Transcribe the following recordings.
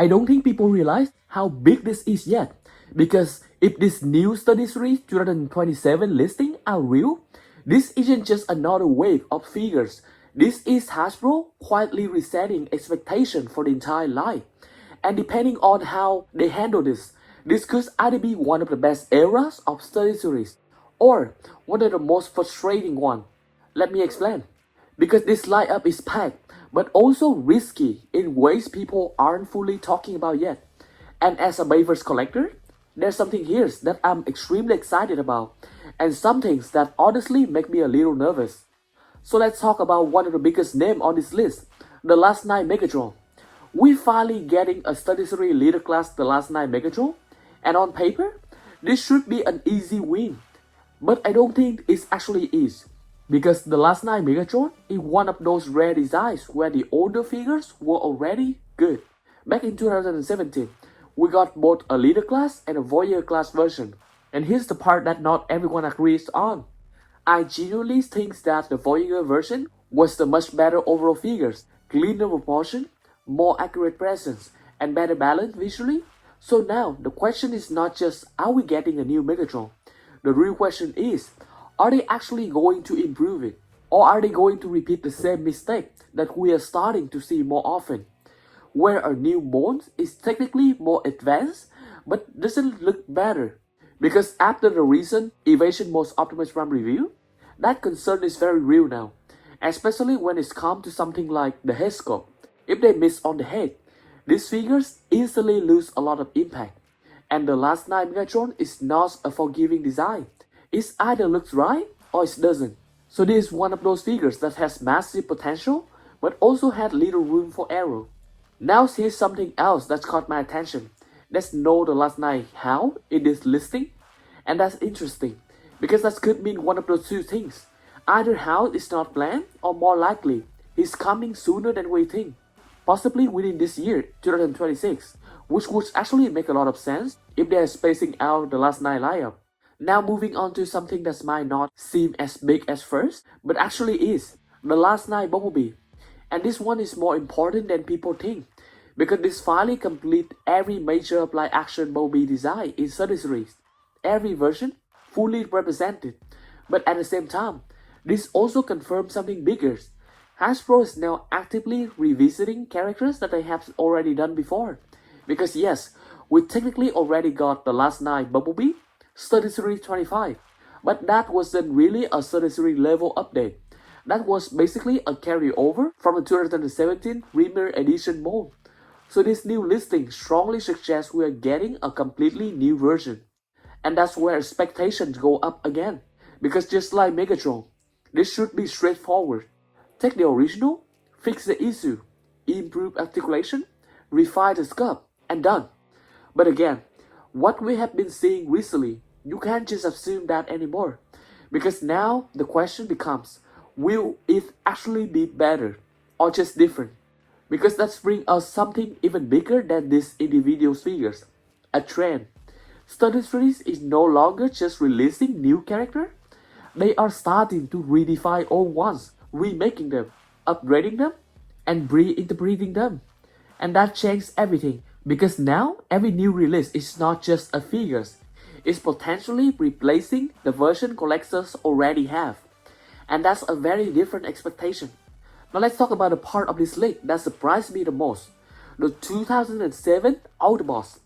I don't think people realize how big this is yet. Because if this new Study Series 2027 listing are real, this isn't just another wave of figures. This is Hasbro quietly resetting expectation for the entire line. And depending on how they handle this could either be one of the best eras of Study Series or one of the most frustrating one. Let me explain. Because this lineup is packed, but also risky in ways people aren't fully talking about yet. And as a Bayverse collector, there's something here that I'm extremely excited about, and some things that honestly make me a little nervous. So let's talk about one of the biggest names on this list, the Last Night Megatron. We're finally getting a Study Series leader class The Last Night Megatron, and on paper, this should be an easy win. But I don't think it actually is. Because The Last Night Megatron is one of those rare designs where the older figures were already good. Back in 2017, we got both a leader class and a warrior class version. And here's the part that not everyone agrees on. I genuinely think that the warrior version was the much better overall figures, cleaner proportion, more accurate presence, and better balance visually. So now, the question is not just are we getting a new Megatron? The real question is, are they actually going to improve it? Or are they going to repeat the same mistake that we are starting to see more often? Where a new mold is technically more advanced, but doesn't look better. Because after the recent Evasion Optimus Prime review, that concern is very real now. Especially when it's come to something like the head sculpt. If they miss on the head, these figures instantly lose a lot of impact. And the Last Night Megatron is not a forgiving design. It either looks right or it doesn't. So this is one of those figures that has massive potential but also had little room for error. Now here's something else that's caught my attention. Let's know the Last Night how in this listing. And that's interesting because that could mean one of those two things. Either how is not planned or more likely he's coming sooner than we think. Possibly within this year, 2026, which would actually make a lot of sense if they are spacing out the Last Night lineup. Now moving on to something that might not seem as big as first, but actually is, the Last Night Bumblebee. And this one is more important than people think, because this finally complete every major live action Bumblebee design in Study Series. Every version fully represented, but at the same time, this also confirms something bigger. Hasbro is now actively revisiting characters that they have already done before. Because yes, we technically already got the Last Night Bumblebee, Study Series 25, but that wasn't really a Study Series level update. That was basically a carryover from the 2017 Premier Edition mold. So this new listing strongly suggests we are getting a completely new version. And that's where expectations go up again. Because just like Megatron, this should be straightforward. Take the original, fix the issue, improve articulation, refine the sculpt, and done. But again, what we have been seeing recently, you can't just assume that anymore. Because now the question becomes, will it actually be better or just different? Because that brings us something even bigger than these individual figures. A trend. Study Series is no longer just releasing new characters. They are starting to redefine old ones, remaking them, upgrading them, and reinterpreting them. And that changes everything. Because now, every new release is not just a figure, it's potentially replacing the version collectors already have. And that's a very different expectation. Now let's talk about the part of this list that surprised me the most. The 2007 Autobots,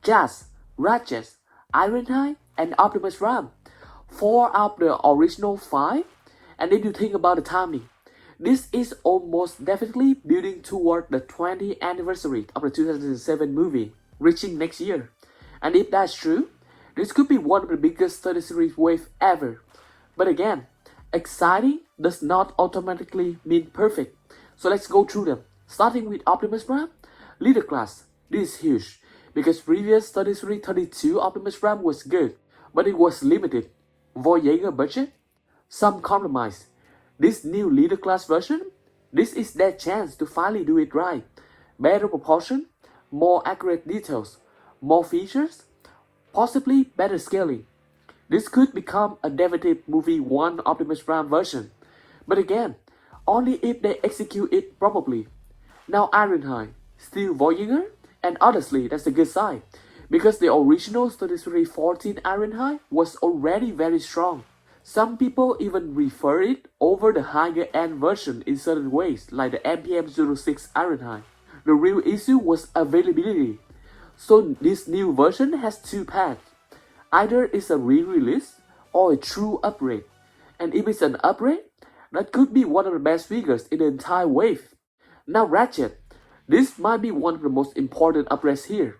Jazz, Ratchet, Ironhide, and Optimus Prime. 4 of the original 5. And if you think about the timing, this is almost definitely building toward the 20th anniversary of the 2007 movie, reaching next year. And if that's true, this could be one of the biggest Study Series wave ever. But again, exciting does not automatically mean perfect. So let's go through them. Starting with Optimus Prime, Leader Class. This is huge, because previous Study Series 32 Optimus Prime was good, but it was limited. Voyager budget, some compromise. This new leader class version, this is their chance to finally do it right. Better proportion, more accurate details, more features, possibly better scaling. This could become a definitive movie 1 Optimus Prime version. But again, only if they execute it properly. Now Ironhide, still Voyager, And honestly, that's a good sign, because the original 3314 Ironhide was already very strong. Some people even refer it over the higher end version in certain ways, like the MPM06 Ironhide. The real issue was availability. So this new version has two paths. Either it's a re-release or a true upgrade. And if it's an upgrade, that could be one of the best figures in the entire wave. Now Ratchet. This might be one of the most important upgrades here.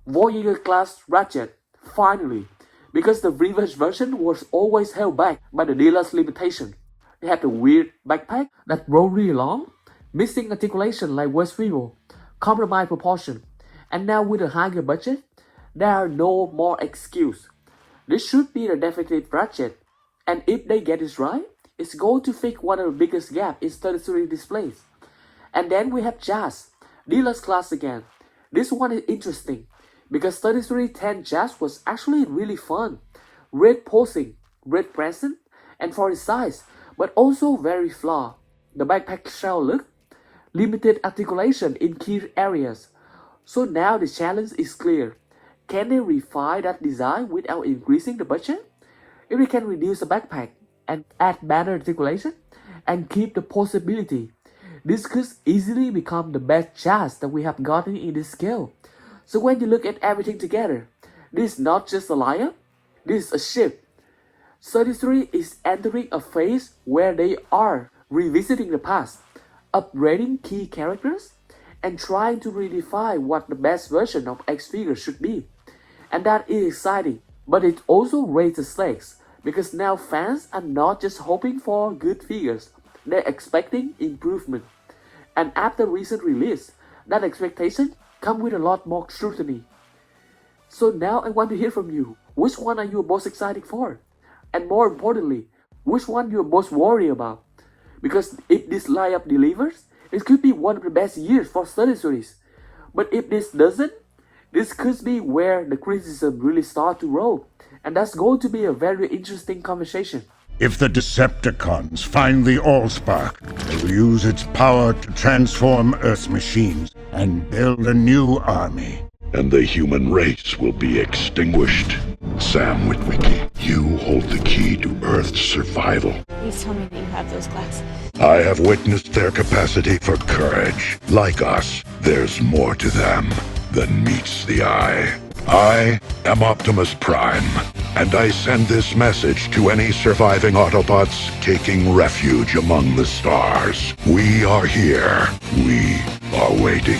Voyager class Ratchet, finally. Because the reverse version was always held back by the dealer's limitation. They had a weird backpack that rolled really long, missing articulation like West Vivo, compromised proportion. And now with a higher budget, there are no more excuses. This should be the definitive Ratchet. And if they get this right, it's going to fix one of the biggest gaps in 33 displays. And then we have Jazz, dealer's class again. This one is interesting, because 3310 Jazz was actually really fun. Red posing, red present, and for its size, but also very flawed. The backpack shell look, limited articulation in key areas. So now the challenge is clear. Can they refine that design without increasing the budget? If they can reduce the backpack and add better articulation and keep the posability, this could easily become the best Jazz that we have gotten in this scale. So when you look at everything together, this is not just a lineup, this is a shift. 33 is entering a phase where they are revisiting the past, upgrading key characters, and trying to redefine what the best version of X figure should be. And that is exciting, but it also raises stakes, because now fans are not just hoping for good figures, they're expecting improvement. And after recent release, that expectation comes with a lot more scrutiny. So now I want to hear from you. Which one are you most excited for? And more importantly, which one you're most worried about? Because if this lineup delivers, it could be one of the best years for study series. But if this doesn't, this could be where the criticism really starts to roll. And that's going to be a very interesting conversation. If the Decepticons find the Allspark, they will use its power to transform Earth's machines and build a new army. And the human race will be extinguished. Sam Witwicky, you hold the key to Earth's survival. Please tell me that you have those glasses. I have witnessed their capacity for courage. Like us, there's more to them than meets the eye. I am Optimus Prime, and I send this message to any surviving Autobots taking refuge among the stars. We are here. We are waiting.